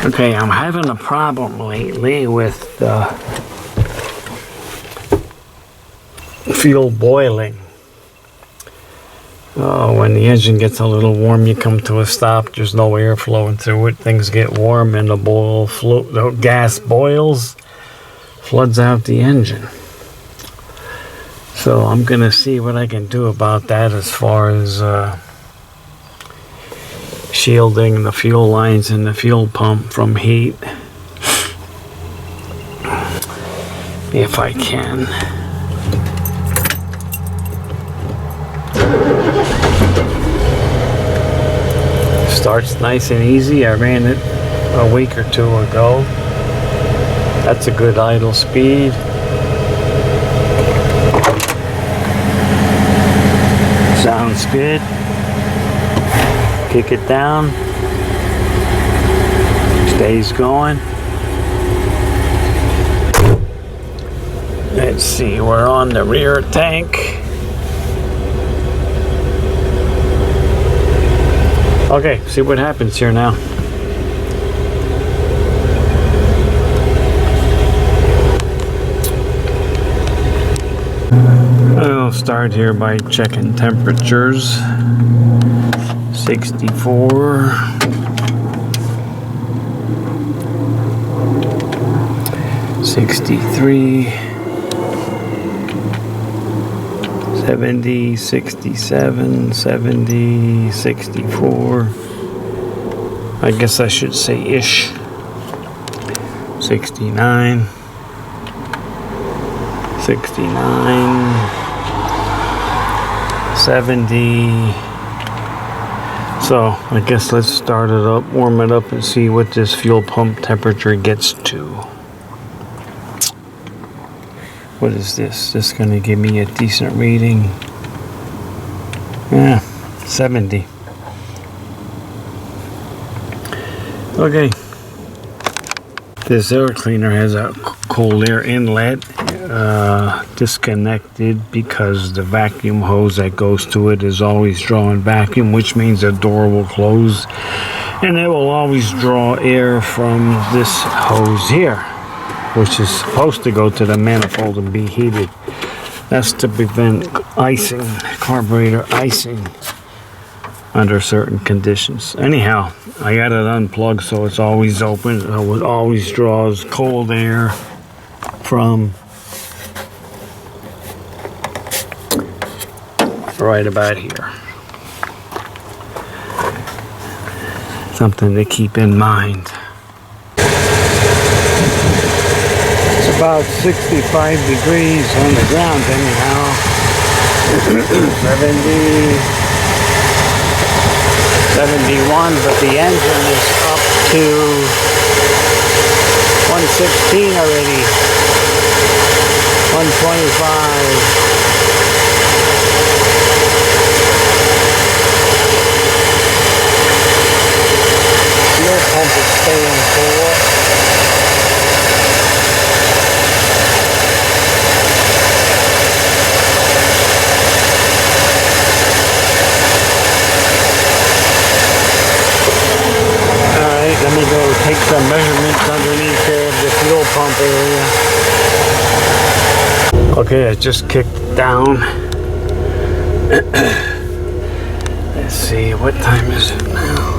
Okay, I'm having a problem lately with fuel boiling. When the engine gets a little warm, you come to a stop, there's no air flowing through it, things get warm and the gas boils, floods out the engine. So I'm gonna see what I can do about that as far as shielding the fuel lines and the fuel pump from heat, if I can. Starts nice and easy. I ran it a week or two ago. That's a good idle speed. Sounds good. Kick it down. Stays going. Let's see, we're on the rear tank. Okay, see what happens here now. I'll start here by checking temperatures. 64. 63. 70, 67, 70, 64. I guess I should say ish. 69. 69. 70. So I guess let's start it up, warm it up, and see what this fuel pump temperature gets to. What is this? This is going to give me a decent reading. Yeah, 70. Okay. This air cleaner has a cold air inlet disconnected because the vacuum hose that goes to it is always drawing vacuum, which means the door will close and it will always draw air from this hose here, which is supposed to go to the manifold and be heated. That's to prevent icing, carburetor icing under certain conditions. Anyhow, I got it unplugged so it's always open. It always draws cold air from right about here. Something to keep in mind. About 65 degrees on the ground anyhow. 70, 71, but the engine is up to 116 already. 125. Fuel pump is staying full. Let me go take some measurements underneath there of the fuel pump area. Okay, I just kicked down. Let's see, what time is it now?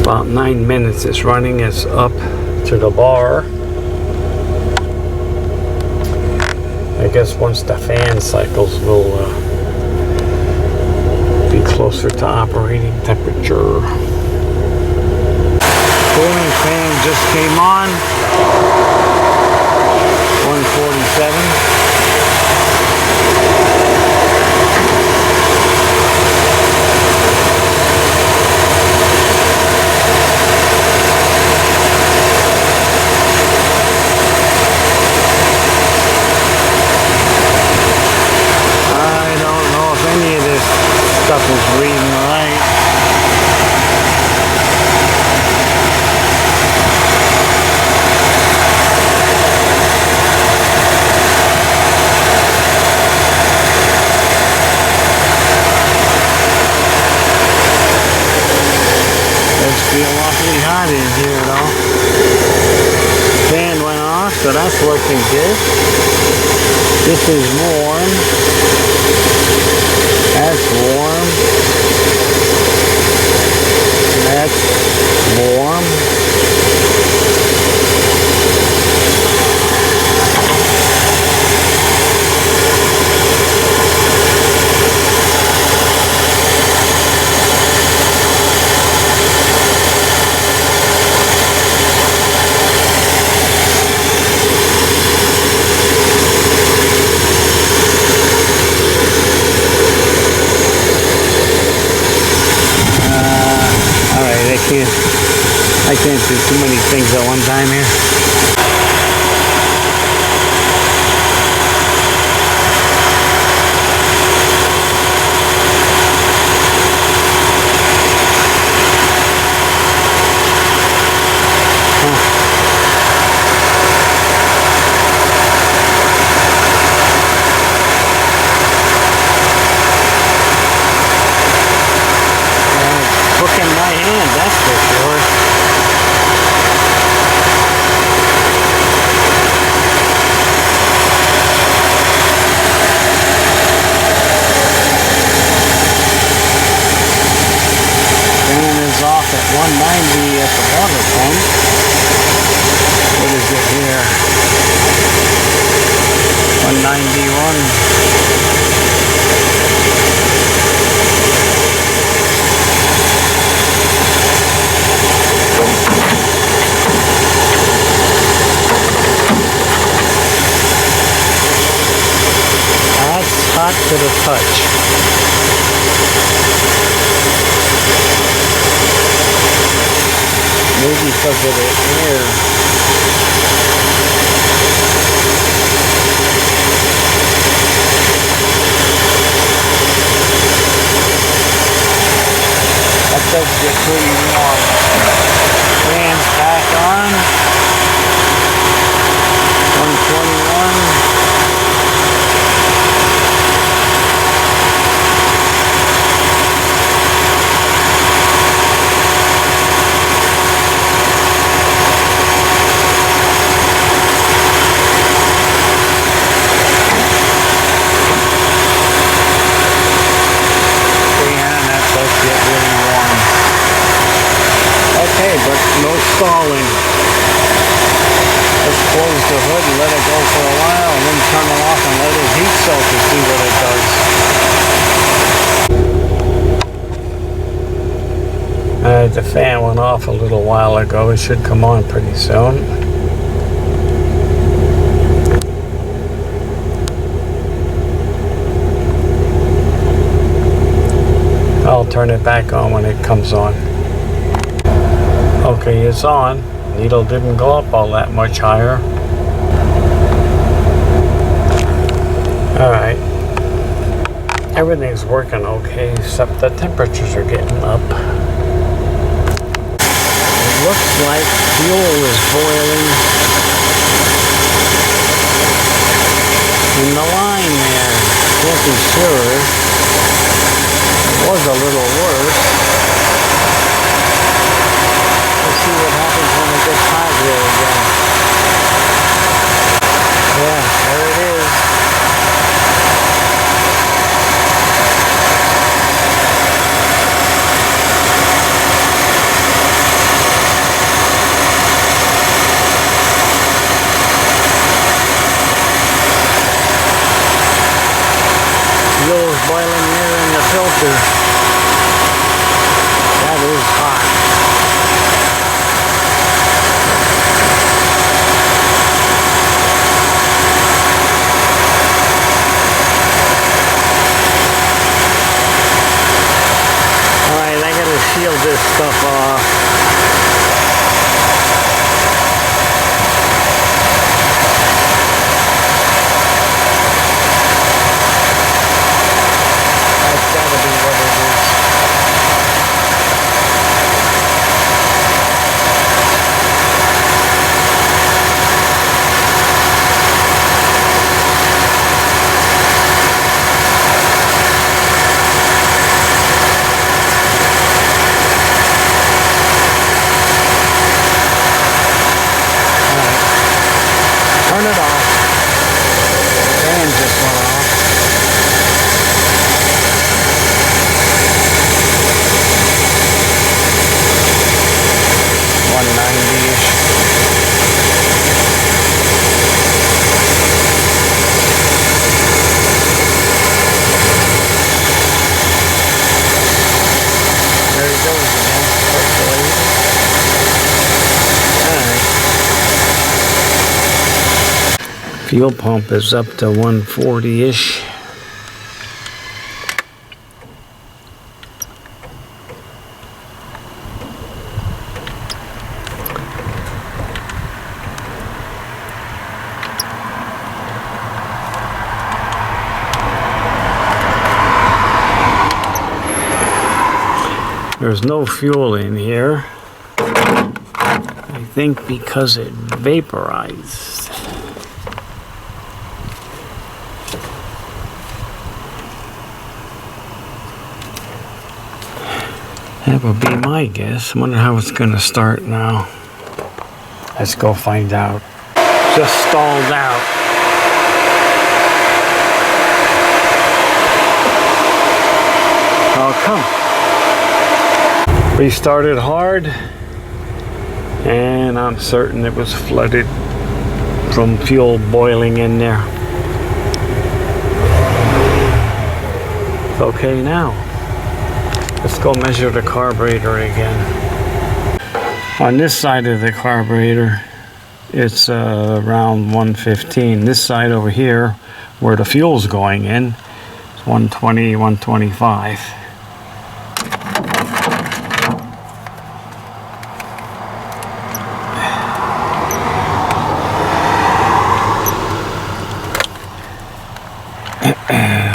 About 9 minutes it's running. It's up to the bar. I guess once the fan cycles will be closer to operating temperature. Cooling fan just came on. 147. Stuff is reading right. feel awfully hot in here though. Fan went off, so that's working good. This is warm. That's warm. That's warm. I can't do too many things at one time here. Cooking my hand, that's for sure. At 190 at the water pump. What is it here? 191. That's hot to the touch. Maybe because of the air. That does get pretty warm. Fans back on. 121. But no stalling. Let's close the hood and let it go for a while and then turn it off and let it heat soak to see what it does. The fan went off a little while ago. It should come on pretty soon. I'll turn it back on when it comes on. Okay, it's on. Needle didn't go up all that much higher. Alright. Everything's working okay, except the temperatures are getting up. It looks like fuel is boiling in the line there. Can't be sure. It was a little worse. See what happens when it gets hot here again. Yeah, there it is. Fuel's boiling here in the filter. That is hot. Peel this stuff off. That's gotta be what it is. Fuel pump is up to 140-ish. There's no fuel in here. I think because it vaporized. That would be my guess. I wonder how it's going to start now. Let's go find out. Just stalled out. Oh, come. Restarted hard, and I'm certain it was flooded from fuel boiling in there. It's okay now. Let's go measure the carburetor again. On this side of the carburetor, it's around 115. This side over here, where the fuel's going in, is 120, 125.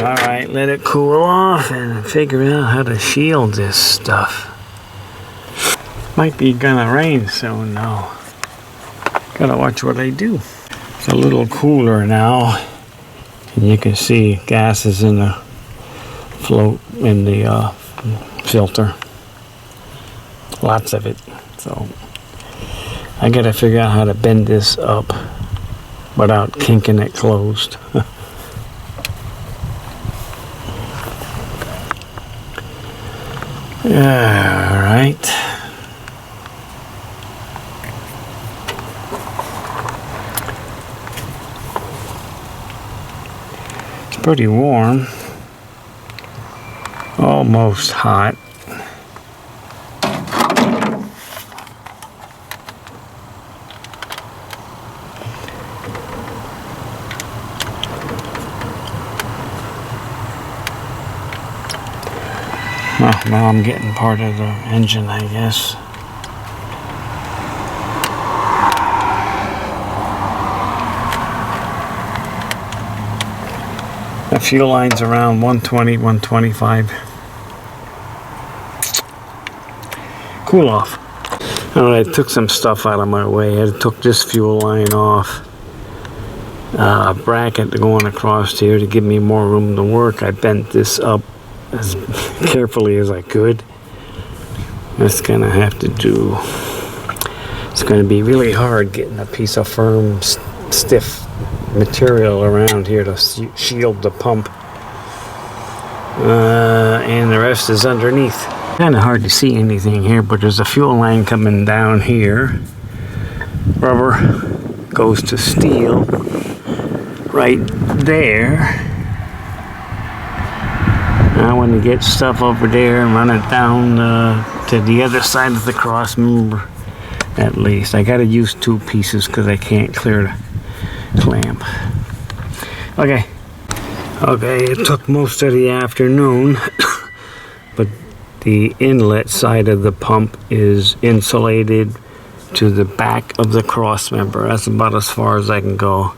Alright, let it cool off and figure out how to shield this stuff. Might be gonna rain soon though. Gotta watch what I do. It's a little cooler now. And you can see gas is in the float in the filter. Lots of it. So I gotta figure out how to bend this up without kinking it closed. Alright. It's pretty warm. Almost hot. Well, now I'm getting part of the engine, I guess. The fuel line's around 120, 125. Cool off. Alright, I took some stuff out of my way. I took this fuel line off. A bracket going across here to give me more room to work. I bent this up as carefully as I could. That's gonna have to do. It's gonna be really hard getting a piece of firm, stiff material around here to shield the pump. And the rest is underneath. Kind of hard to see anything here, but there's a fuel line coming down here. Rubber goes to steel right there. I want to get stuff over there and run it down to the other side of the cross member at least. I got to use two pieces because I can't clear the clamp. Okay, it took most of the afternoon, but the inlet side of the pump is insulated to the back of the cross member. That's about as far as I can go.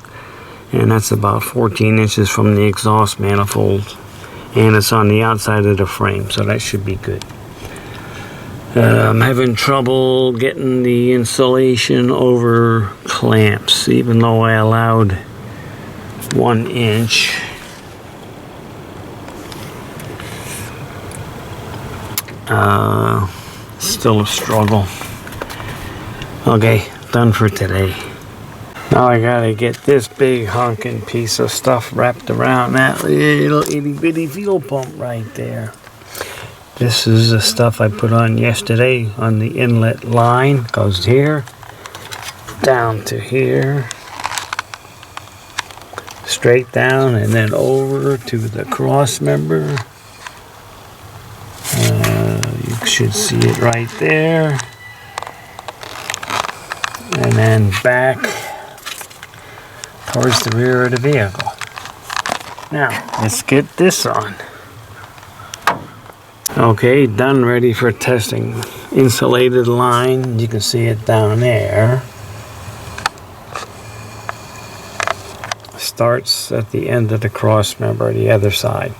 And that's about 14 inches from the exhaust manifold. And it's on the outside of the frame, so that should be good. I'm having trouble getting the insulation over clamps, even though I allowed 1 inch. Still a struggle. Okay, done for today. Now I gotta get this big honking piece of stuff wrapped around that little itty bitty fuel pump right there. This is the stuff I put on yesterday on the inlet line. Goes here, down to here, straight down, and then over to the cross member. You should see it right there. And then back towards the rear of the vehicle. Now, let's get this on. Okay, done, ready for testing. Insulated line, you can see it down there. Starts at the end of the cross member, the other side.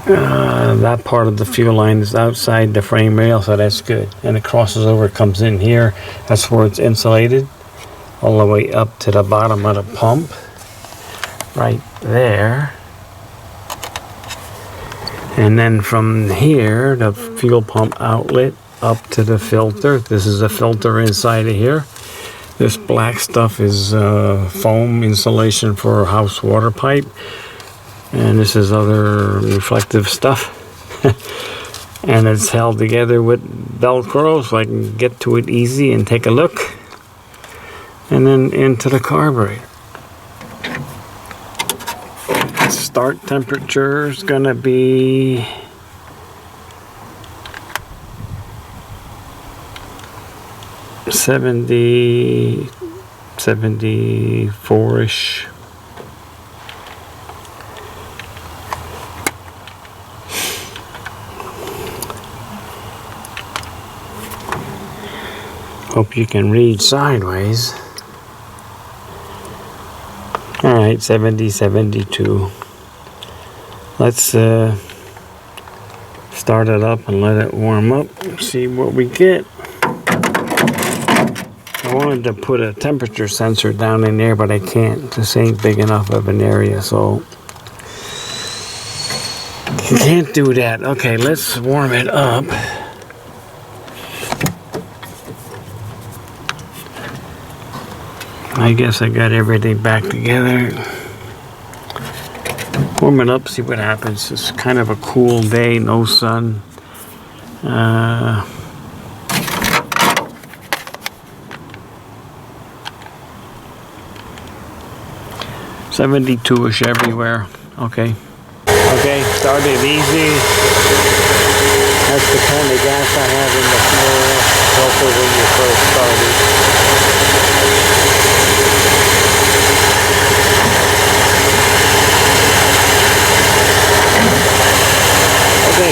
That part of the fuel line is outside the frame rail, so that's good. And it crosses over, it comes in here. That's where it's insulated, all the way up to the bottom of the pump, right there. And then from here, the fuel pump outlet up to the filter. This is a filter inside of here. This black stuff is foam insulation for a house water pipe. And this is other reflective stuff. And it's held together with Velcro so I can get to it easy and take a look. And then into the carburetor. Start temperature is going to be 74-ish. Hope you can read sideways. All right, 70, 72. Let's start it up and let it warm up. See what we get. I wanted to put a temperature sensor down in there, but I can't. This ain't big enough of an area, so can't do that. Okay, let's warm it up. I guess I got everything back together. Warm it up, see what happens. It's kind of a cool day, no sun. 72-ish everywhere. Okay. Okay, started easy. That's the kind of gas I have in the fuel filter when you first started. Okay,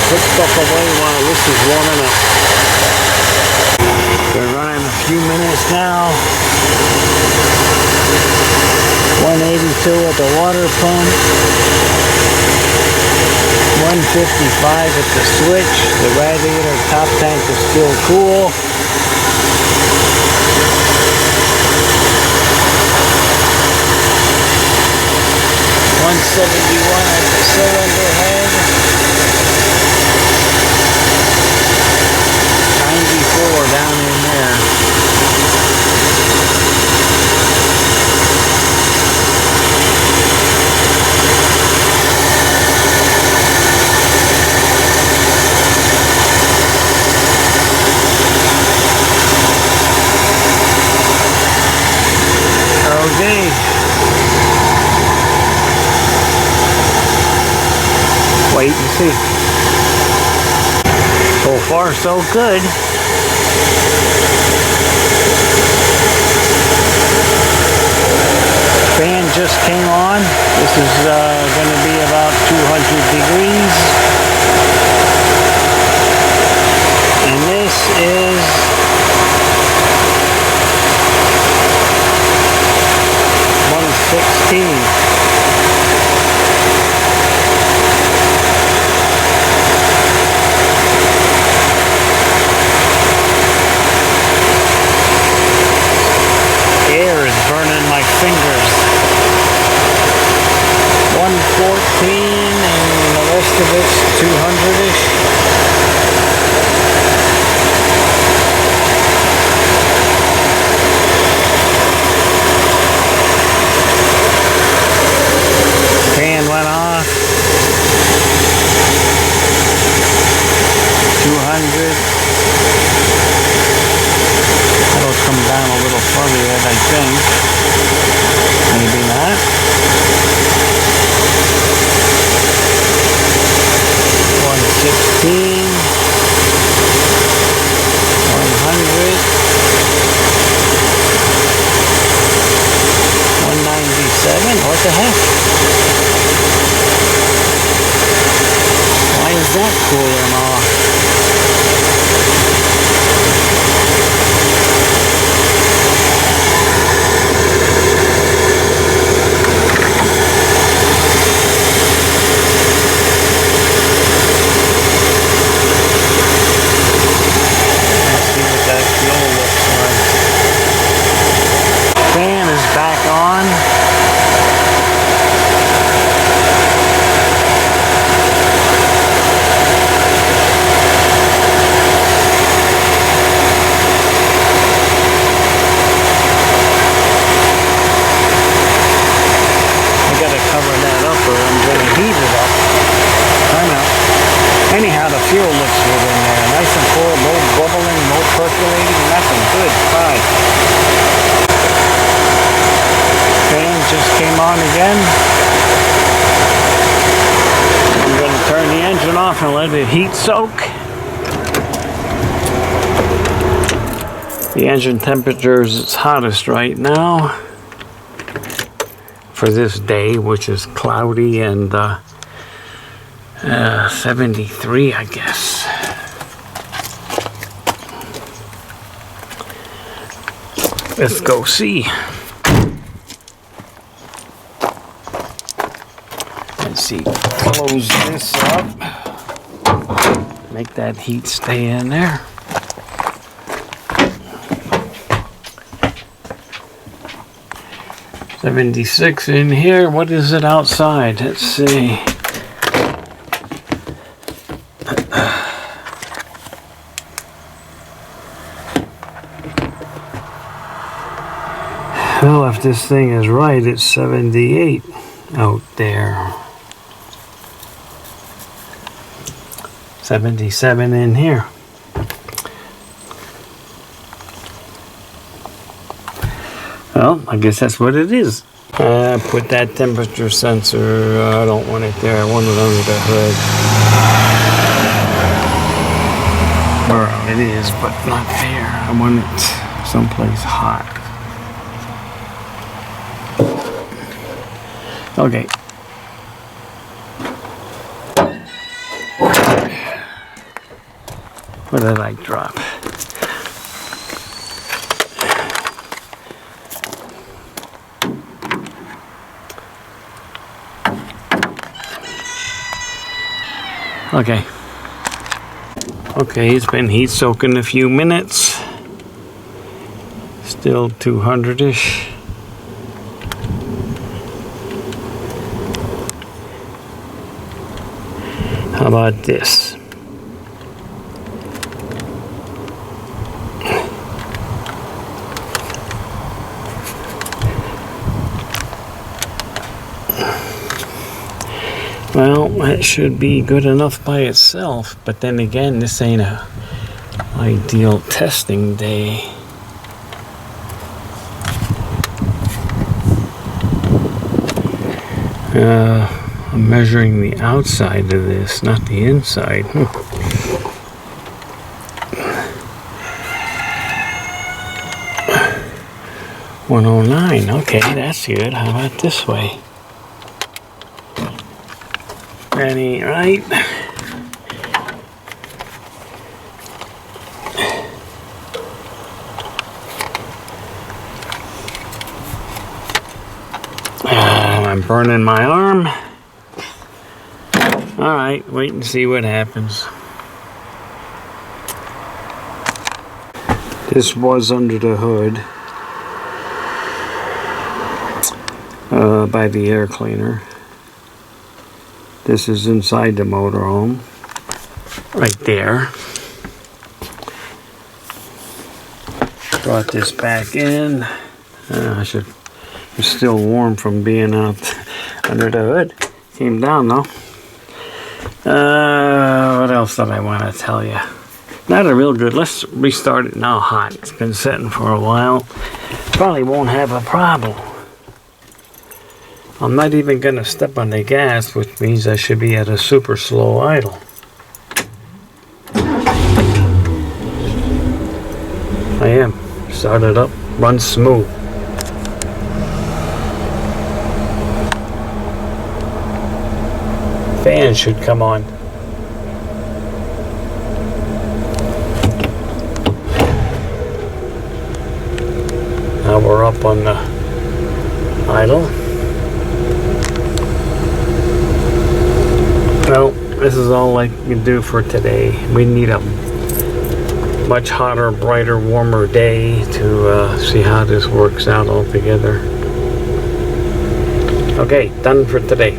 put stuff away while this is warming up. We're running a few minutes now. 182 at the water pump. 155 at the switch. The radiator top tank is still cool. $171 at the cylinder head. 94 down in there. Okay. Wait and see. So far, so good. Fan just came on. This is going to be about 200 degrees. And this is 116. Air is burning my fingers. 114 and the rest of it's 200-ish. Fan went off. 200. That'll come down a little further yet, I think. Maybe not. 116. 100. liquid in there. Nice and full, no bubbling, no percolating, nothing. Good, fine. Fan just came on again. I'm going to turn the engine off and let it heat soak. The engine temperature is its hottest right now for this day, which is cloudy and 73, I guess. Let's go see. Let's see. Close this up. Make that heat stay in there. $76 in here. What is it outside? Let's see. Well, if this thing is right, it's 78 out there. 77 in here. Well, I guess that's what it is. Put that temperature sensor, I don't want it there, I want it under the hood. Well, it is, but not there. I want it someplace hot. Okay. What did I drop? Okay. Okay, it's been heat soaking a few minutes. Still 200-ish. How about this? Well, that should be good enough by itself, but then again, this ain't a ideal testing day. I'm measuring the outside of this, not the inside. 109. Okay, that's good. How about this way? That ain't right. I'm burning my arm. Alright, wait and see what happens. This was under the hood by the air cleaner. This is inside the motorhome, right there. Brought this back in. It's still warm from being out under the hood. Came down though. What else did I want to tell you? Not a real good. Let's restart it now hot. It's been sitting for a while. Probably won't have a problem. I'm not even going to step on the gas, which means I should be at a super slow idle. I am. Start it up. Run smooth. Fan should come on. Now we're up on the idle. Well, this is all I can do for today. We need a much hotter, brighter, warmer day to see how this works out altogether. Okay, done for today.